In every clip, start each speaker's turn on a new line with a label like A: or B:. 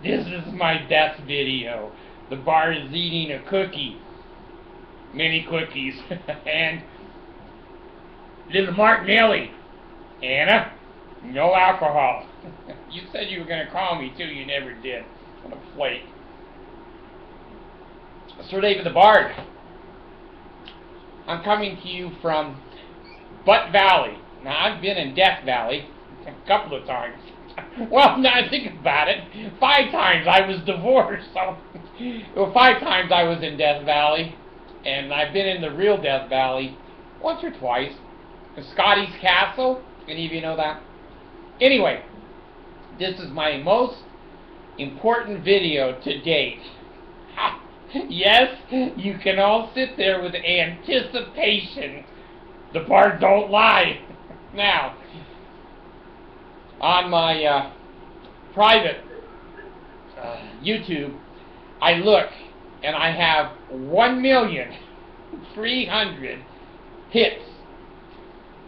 A: This is my death video. The bard is eating a cookie. Many cookies. And little Martinelli. Anna, no alcohol. You said you were going to call me too. You never did. What a flake. Sir David the Bard. I'm coming to you from Butt Valley. Now, I've been in Death Valley a couple of times. Well, now I think about it, 5 times I was divorced. So, well, 5 times I was in Death Valley, and I've been in the real Death Valley once or twice. Scotty's Castle, any of you know that? Anyway, this is my most important video to date. Yes, you can all sit there with anticipation. The Bard don't lie. Now, on my private YouTube, I look and I have 1,300,000 hits.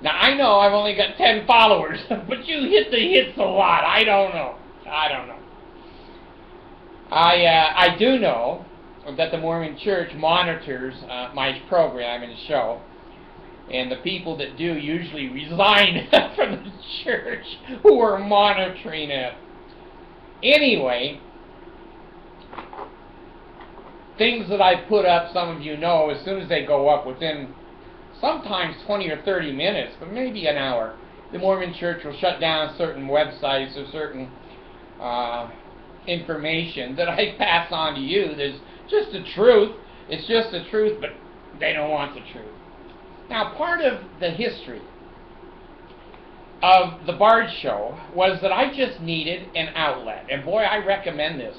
A: Now I know I've only got 10 followers, but you hit the hits a lot. I don't know. I do know that the Mormon Church monitors my program and show. And the people that do usually resign from the church who are monitoring it. Anyway, things that I put up, some of you know, as soon as they go up within sometimes 20 or 30 minutes, but maybe an hour, the Mormon Church will shut down certain websites or certain information that I pass on to you. There's just the truth. It's just the truth, but they don't want the truth. Now, part of the history of the Bard Show was that I just needed an outlet. And boy, I recommend this.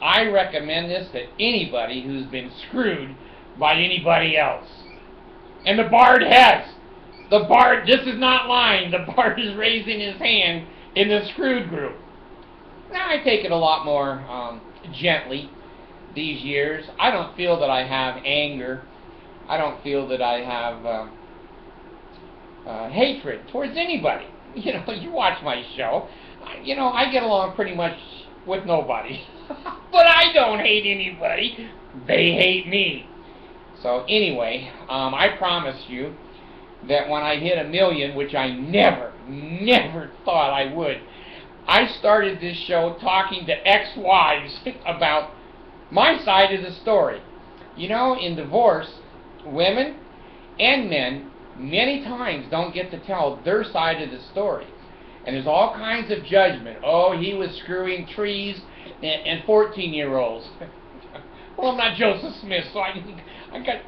A: I recommend this to anybody who's been screwed by anybody else. And the Bard has. The Bard, this is not lying, the Bard is raising his hand in the screwed group. Now, I take it a lot more gently these years. I don't feel that I have anger. I don't feel that I have hatred towards anybody. You know, you watch my show. You know, I get along pretty much with nobody. But I don't hate anybody. They hate me. So anyway, I promise you that when I hit 1 million, which I never thought I would, I started this show talking to ex-wives about my side of the story. You know, in divorce, women and men many times don't get to tell their side of the story. And there's all kinds of judgment. Oh, he was screwing trees and 14-year-olds. Well, I'm not Joseph Smith, so I got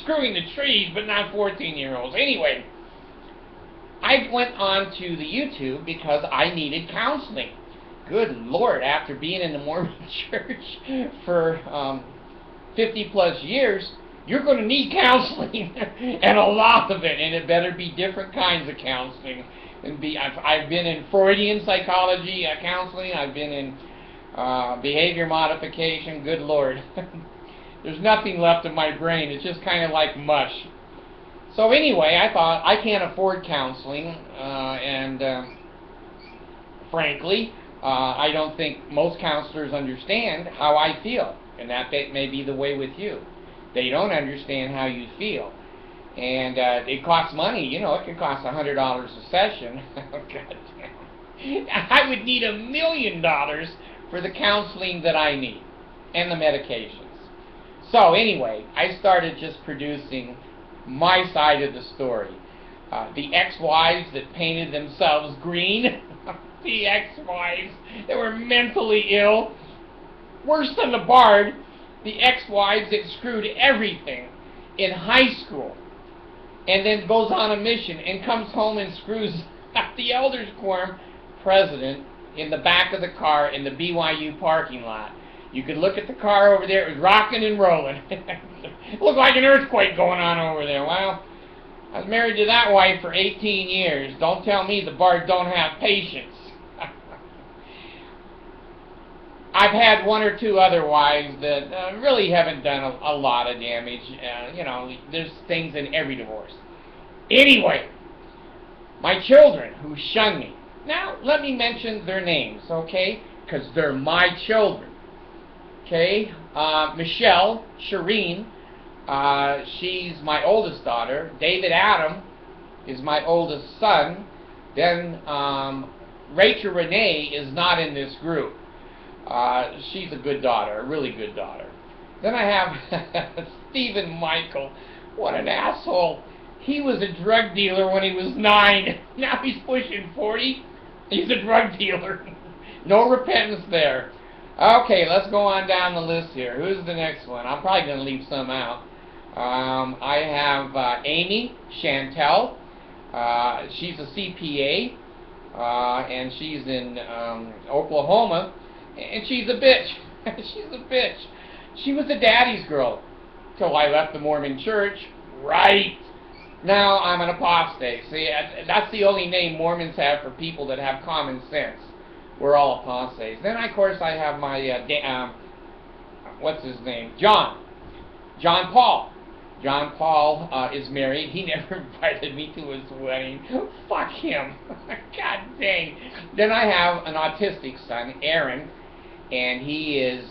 A: screwing the trees, but not 14-year-olds. Anyway, I went on to the YouTube because I needed counseling. Good Lord, after being in the Mormon Church for 50-plus years, you're going to need counseling, and a lot of it, and it better be different kinds of counseling. I've been in Freudian psychology counseling. I've been in behavior modification. Good Lord. There's nothing left of my brain. It's just kind of like mush. So anyway, I thought, I can't afford counseling, and frankly, I don't think most counselors understand how I feel, and that may be the way with you. They don't understand how you feel. And it costs money. You know, it can cost $100 a session. Oh, God damn. I would need $1 million for the counseling that I need and the medications. So anyway, I started just producing my side of the story. The ex-wives that painted themselves green. The ex-wives that were mentally ill. Worse than the Bard, the ex-wives that screwed everything in high school and then goes on a mission and comes home and screws the Elders Quorum president in the back of the car in the BYU parking lot. You could look at the car over there. It was rocking and rolling. It looked like an earthquake going on over there. Well, I was married to that wife for 18 years. Don't tell me the Bard don't have patience. I've had 1 or 2 other wives that really haven't done a lot of damage. You know, there's things in every divorce. Anyway, my children who shun me. Now, let me mention their names, okay? Because they're my children. Okay? Michelle, Shireen, she's my oldest daughter. David Adam is my oldest son. Then Rachel Renee is not in this group. She's a good daughter, a really good daughter. Then I have Stephen Michael. What an asshole. He was a drug dealer when he was 9. Now he's pushing 40. He's a drug dealer. No repentance there. Okay, let's go on down the list here. Who's the next one? I'm probably going to leave some out. I have Amy Chantel. She's a CPA, and she's in Oklahoma, and she's a bitch. She's a bitch. She was a daddy's girl till I left the Mormon church. Right. Now I'm an apostate. See, that's the only name Mormons have for people that have common sense. We're all apostates. Then, of course, I have my, what's his name? John Paul. John Paul is married. He never invited me to his wedding. Fuck him. God dang. Then I have an autistic son, Aaron, and he is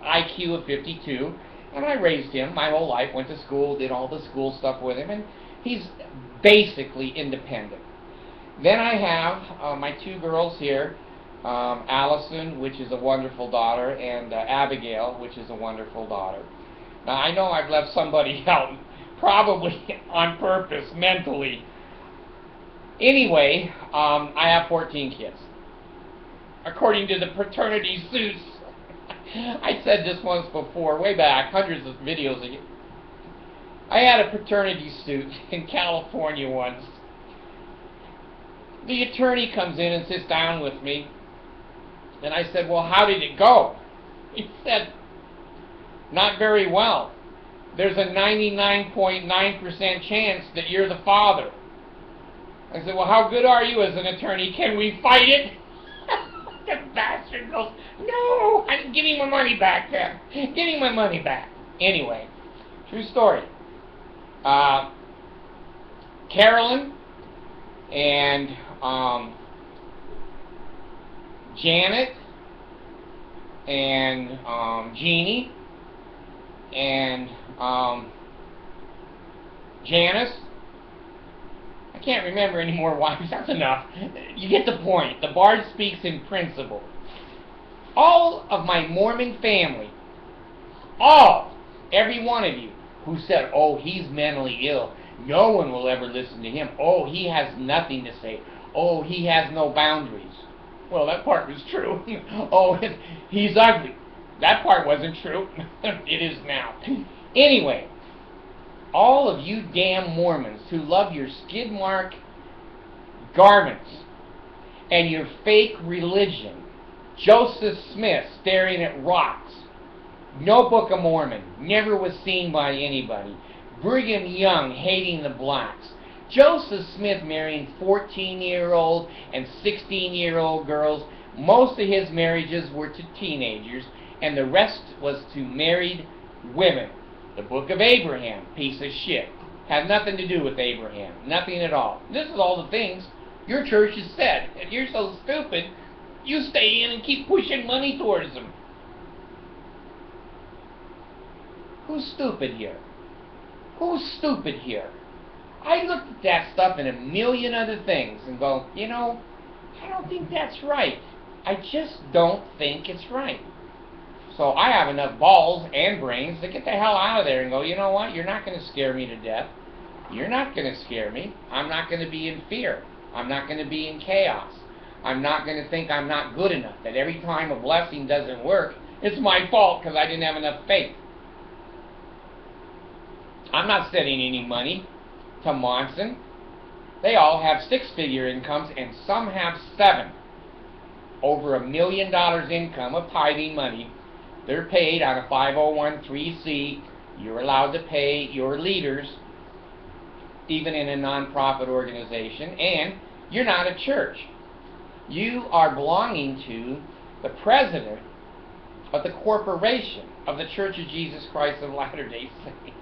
A: IQ of 52. And I raised him my whole life, went to school, did all the school stuff with him, and he's basically independent. Then I have my 2 girls here, Allison, which is a wonderful daughter, and Abigail, which is a wonderful daughter. Now, I know I've left somebody out, probably on purpose, mentally. Anyway, I have 14 kids. According to the paternity suits. I said this once before, way back, hundreds of videos ago. I had a paternity suit in California once. The attorney comes in and sits down with me, and I said, well, how did it go? He said, not very well. There's a 99.9% chance that you're the father. I said, well, how good are you as an attorney? Can we fight it? The bastard goes, no, I'm giving my money back then. Getting my money back. Anyway, true story. Carolyn and Janet and Jeannie and Janice. I can't remember any more wives. That's enough. You get the point. The Bard speaks in principle. All of my Mormon family, every one of you who said, oh, he's mentally ill. No one will ever listen to him. Oh, he has nothing to say. Oh, he has no boundaries. Well, that part was true. Oh, he's ugly. That part wasn't true. It is now. Anyway, all of you damn Mormons who love your skid mark garments and your fake religion, Joseph Smith staring at rocks, no Book of Mormon, never was seen by anybody, Brigham Young hating the blacks, Joseph Smith marrying 14-year-old and 16-year-old girls. Most of his marriages were to teenagers, and the rest was to married women. The Book of Abraham, piece of shit. Had nothing to do with Abraham. Nothing at all. This is all the things your church has said. If you're so stupid, you stay in and keep pushing money towards them. Who's stupid here? Who's stupid here? I looked at that stuff and a million other things and go, you know, I don't think that's right. I just don't think it's right. So I have enough balls and brains to get the hell out of there and go, you know what, you're not going to scare me to death. You're not going to scare me. I'm not going to be in fear. I'm not going to be in chaos. I'm not going to think I'm not good enough, that every time a blessing doesn't work, it's my fault because I didn't have enough faith. I'm not sending any money to Monson. They all have 6-figure incomes, and some have 7. Over $1 million income of tithing money. They're paid on a 501(c)(3). You're allowed to pay your leaders, even in a non-profit organization, and you're not a church. You are belonging to the president of the corporation of the Church of Jesus Christ of Latter-day Saints.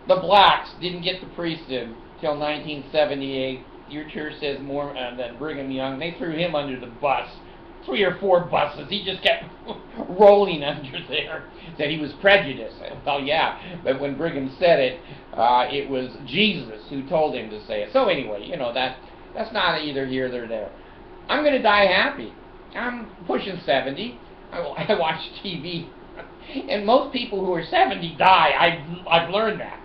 A: The blacks didn't get the priesthood. till 1978. Your church says more that Brigham Young. They threw him under the bus. 3 or 4 buses. He just kept rolling under there. Said he was prejudiced. Well, yeah, but when Brigham said it, it was Jesus who told him to say it. So anyway, that's not either here nor there. I'm going to die happy. I'm pushing 70. I watch TV, and most people who are 70 die. I've learned that.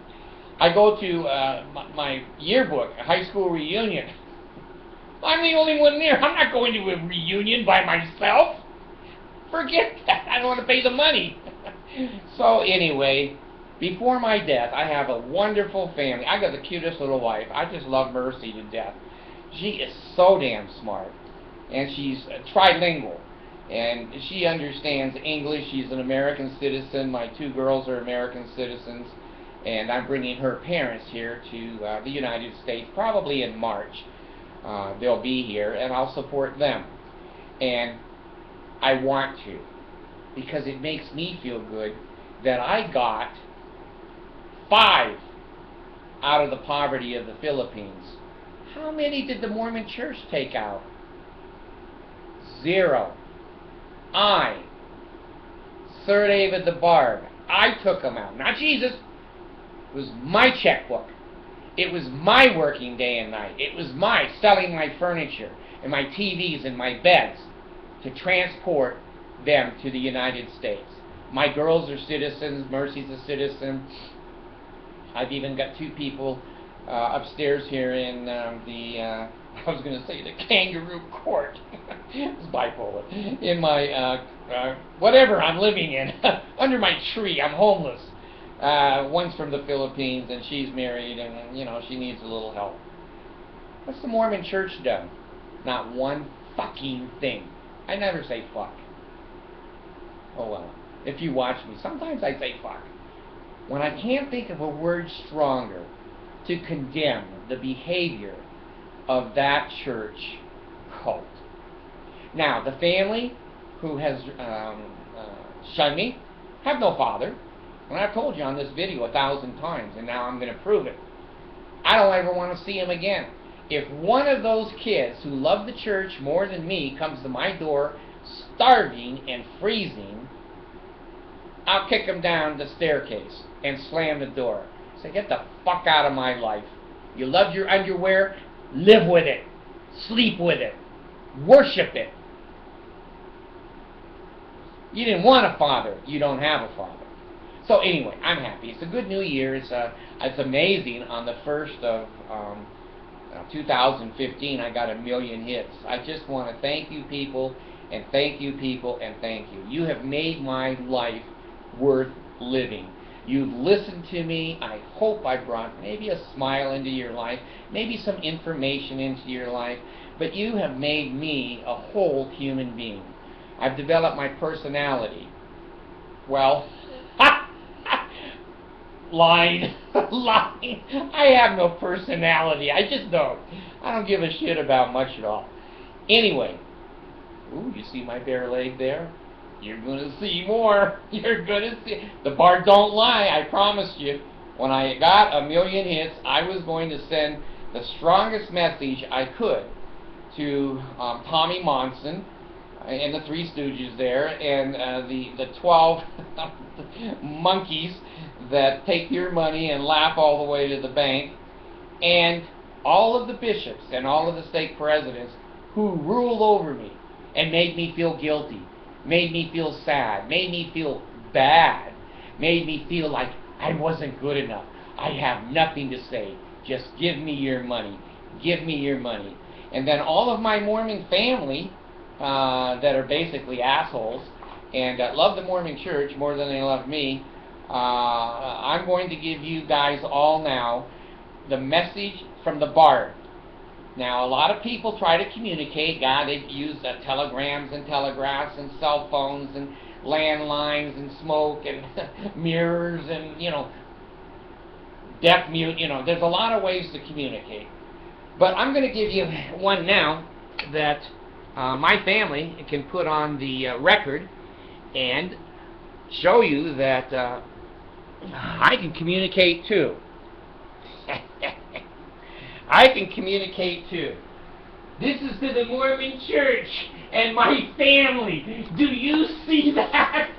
A: I go to my yearbook, a high school reunion. I'm the only one there. I'm not going to a reunion by myself. Forget that. I don't want to pay the money. So anyway, before my death, I have a wonderful family. I got the cutest little wife. I just love Mercy to death. She is so damn smart, and she's trilingual, and she understands English. She's an American citizen. My 2 girls are American citizens, and I'm bringing her parents here to the United States probably in March. They'll be here, and I'll support them. And I want to, because it makes me feel good that I got 5 out of the poverty of the Philippines. How many did the Mormon Church take out? 0. Sir David the Bard, I took them out. Not Jesus. It was my checkbook. It was my working day and night. It was my selling my furniture and my TVs and my beds to transport them to the United States. My girls are citizens. Mercy's a citizen. I've even got 2 people upstairs here in I was going to say the kangaroo court. It's bipolar. In my, whatever I'm living in, under my tree. I'm homeless. One's from the Philippines, and she's married, and, she needs a little help. What's the Mormon Church done? Not one fucking thing. I never say fuck. Oh well. If you watch me, sometimes I say fuck. When I can't think of a word stronger to condemn the behavior of that church cult. Now, the family who has shunned me have no father. And I've told you on this video 1,000 times, and now I'm going to prove it. I don't ever want to see him again. If one of those kids who love the church more than me comes to my door starving and freezing, I'll kick him down the staircase and slam the door. Say, get the fuck out of my life. You love your underwear? Live with it. Sleep with it. Worship it. You didn't want a father. You don't have a father. So anyway, I'm happy. It's a good new year. It's amazing. On the 1st of 2015, I got 1 million hits. I just want to thank you people, and thank you people, and thank you. You have made my life worth living. You've listened to me. I hope I brought maybe a smile into your life, maybe some information into your life, but you have made me a whole human being. I've developed my personality. Well, lying. I have no personality. I just don't. I don't give a shit about much at all. Anyway, ooh, you see my bare leg there? You're going to see more. You're going to see. The Bard don't lie, I promised you. When I got 1 million hits, I was going to send the strongest message I could to Tommy Monson and the Three Stooges there, and the 12 monkeys that take your money and laugh all the way to the bank, and all of the bishops and all of the stake presidents who ruled over me and made me feel guilty, made me feel sad, made me feel bad, made me feel like I wasn't good enough. I have nothing to say. Just give me your money. Give me your money. And then all of my Mormon family that are basically assholes and love the Mormon Church more than they love me, I'm going to give you guys all now the message from the Bard. Now, a lot of people try to communicate. God, they use telegrams and telegraphs and cell phones and landlines and smoke and mirrors and, deaf mute. There's a lot of ways to communicate. But I'm going to give you one now that my family can put on the record and show you that I can communicate too. I can communicate too. This is to the Mormon church and my family. Do you see that?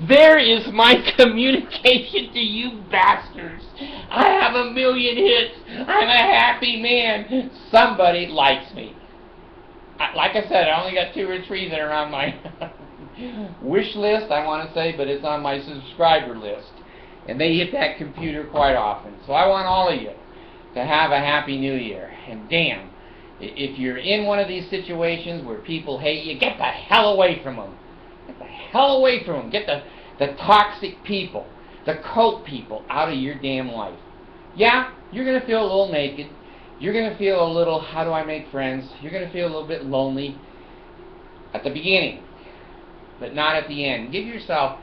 A: There is my communication to you bastards. I have 1,000,000 hits. I'm a happy man. Somebody likes me. Like I said, I only got 2 or 3 that are on my wish list, I want to say, but it's on my subscriber list. And they hit that computer quite often. So I want all of you to have a happy new year. And damn, if you're in one of these situations where people hate you, get the hell away from them. Get the hell away from them. Get the toxic people, the cult people out of your damn life. Yeah, you're going to feel a little naked. You're going to feel a little, how do I make friends? You're going to feel a little bit lonely at the beginning, but not at the end. Give yourself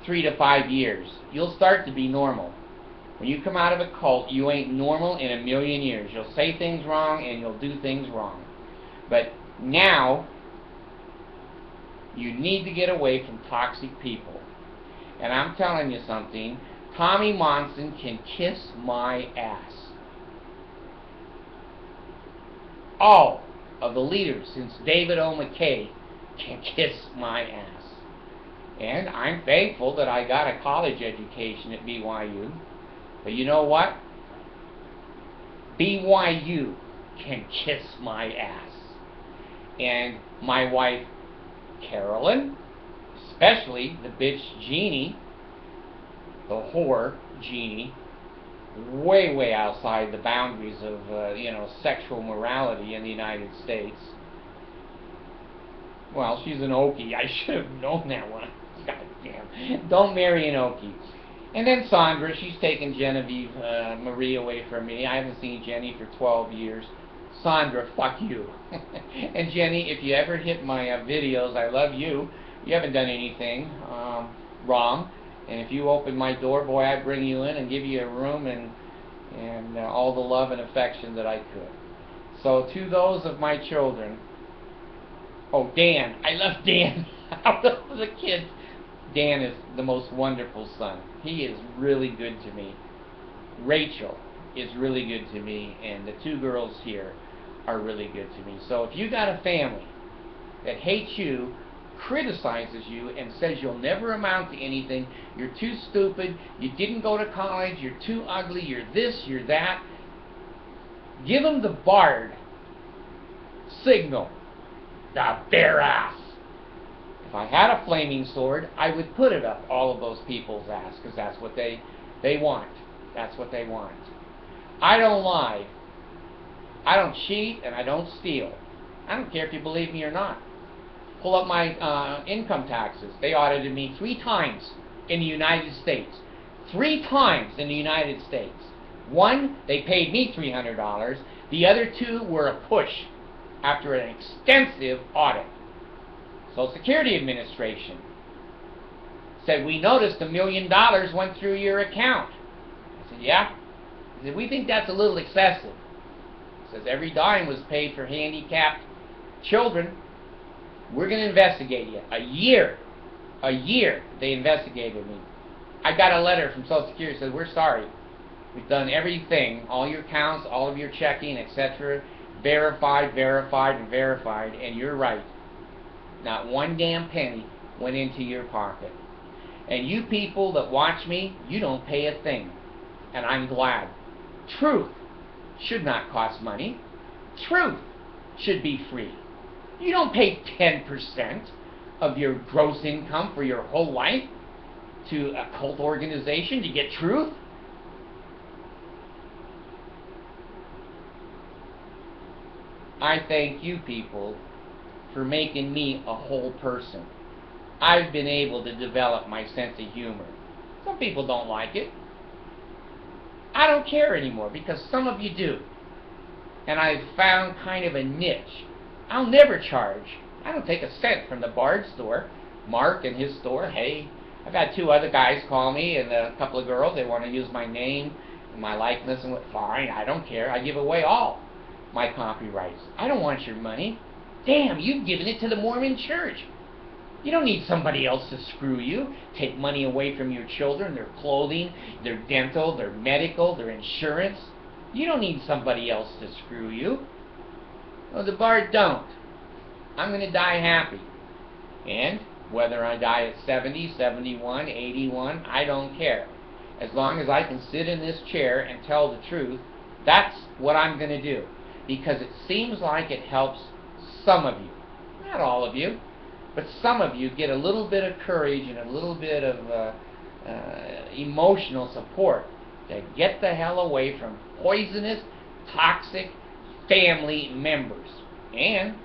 A: 3 to 5 years. You'll start to be normal. When you come out of a cult, you ain't normal in 1,000,000 years. You'll say things wrong and you'll do things wrong. But now, you need to get away from toxic people. And I'm telling you something, Tommy Monson can kiss my ass. All of the leaders since David O. McKay can kiss my ass. And I'm thankful that I got a college education at BYU. But you know what? BYU can kiss my ass. And my wife, Carolyn, especially the bitch Jeannie, the whore Jeannie, way outside the boundaries of sexual morality in the United States. Well, she's an Okie. I should have known that one. God damn. Don't marry an Okie. And then Sandra, she's taken Genevieve Marie away from me. I haven't seen Jenny for 12 years. Sandra, fuck you. And Jenny, if you ever hit my videos, I love you. You haven't done anything wrong. And if you open my door, boy, I'd bring you in and give you a room and all the love and affection that I could. So to those of my children, oh, Dan, I love Dan. Out of the kids, Dan is the most wonderful son. He is really good to me. Rachel is really good to me, and the 2 girls here are really good to me. So if you got a family that hates you, criticizes you, and says you'll never amount to anything, you're too stupid, you didn't go to college, you're too ugly, you're this, you're that, give them the Bard signal, the bare ass. If I had a flaming sword, I would put it up all of those people's ass, because that's what they want. That's what they want. I don't lie. I don't cheat, and I don't steal. I don't care if you believe me or not. Pull up my income taxes. They audited me 3 times in the United States. 3 times in the United States. One, they paid me $300. The other 2 were a push after an extensive audit. Social Security Administration said, we noticed $1 million went through your account. I said, yeah. He said, we think that's a little excessive. He says, every dime was paid for handicapped children. We're going to investigate you. A year they investigated me. I got a letter from Social Security that says, we're sorry. We've done everything, all your accounts, all of your checking, etc. Verified, and you're right. Not one damn penny went into your pocket. And you people that watch me, you don't pay a thing. And I'm glad. Truth should not cost money. Truth should be free. You don't pay 10% of your gross income for your whole life to a cult organization to get truth. I thank you people for making me a whole person. I've been able to develop my sense of humor. Some people don't like it. I don't care anymore because some of you do. And I've found kind of a niche. I'll never charge. I don't take a cent from the Bard store. Mark and his store, hey. I've had 2 other guys call me and a couple of girls. They want to use my name and my likeness and what. Fine, I don't care. I give away all my copyrights. I don't want your money. Damn, you've given it to the Mormon church. You don't need somebody else to screw you. Take money away from your children, their clothing, their dental, their medical, their insurance. You don't need somebody else to screw you. Well, the Bard don't. I'm going to die happy. And whether I die at 70, 71, 81, I don't care. As long as I can sit in this chair and tell the truth, that's what I'm going to do. Because it seems like it helps some of you. Not all of you, but some of you get a little bit of courage and a little bit of emotional support to get the hell away from poisonous, toxic family members. And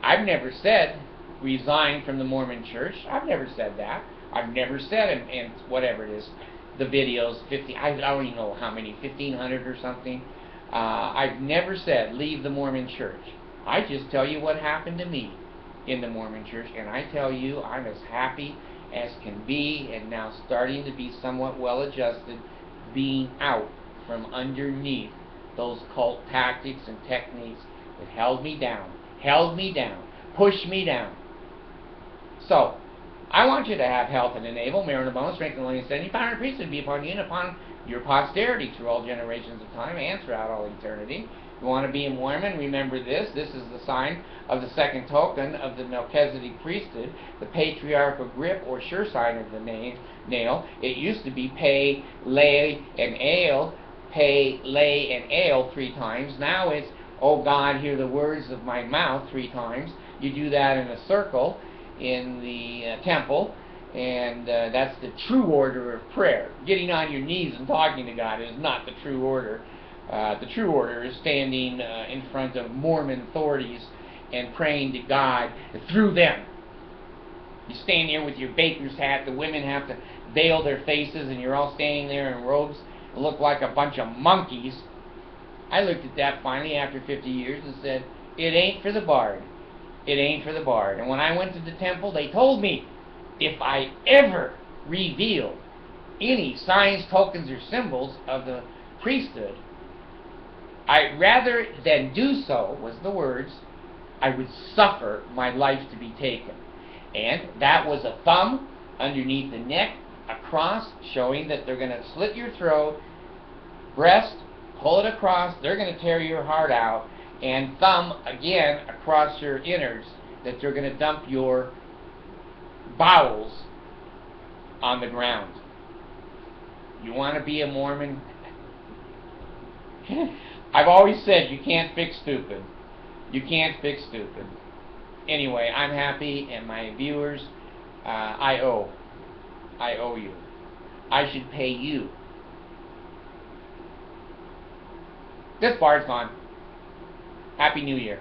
A: I've never said resign from the Mormon church. I've never said that. I've never said in whatever it is, the videos, 50, I don't even know how many, 1,500 or something. I've never said leave the Mormon church. I just tell you what happened to me in the Mormon church, and I tell you I'm as happy as can be, and now starting to be somewhat well adjusted, being out from underneath those cult tactics and techniques that held me down, pushed me down. So, I want you to have health and enable, merit and bones, strength and willingness, and power and priesthood be upon you and upon your posterity through all generations of time and throughout all eternity. You want to be a Mormon? Remember this. This is the sign of the second token of the Melchizedek priesthood, the patriarchal grip or sure sign of the nail. It used to be pay, lay, and ale. Pay, lay, and ale 3 times. Now it's, oh God, hear the words of my mouth 3 times. You do that in a circle in the temple, and that's the true order of prayer. Getting on your knees and talking to God is not the true order. The true order is standing in front of Mormon authorities and praying to God through them. You stand there with your baker's hat, the women have to veil their faces, and you're all standing there in robes and look like a bunch of monkeys. I looked at that finally after 50 years and said, it ain't for the Bard. It ain't for the Bard. And when I went to the temple, they told me if I ever revealed any signs, tokens, or symbols of the priesthood, rather than do so, was the words, I would suffer my life to be taken. And that was a thumb underneath the neck, across, showing that they're going to slit your throat, breast, pull it across, they're going to tear your heart out, and thumb again across your innards, that they're going to dump your bowels on the ground. You want to be a Mormon? I've always said you can't fix stupid. You can't fix stupid. Anyway, I'm happy, and my viewers, I owe you. I should pay you. This Bard's gone. Happy New Year.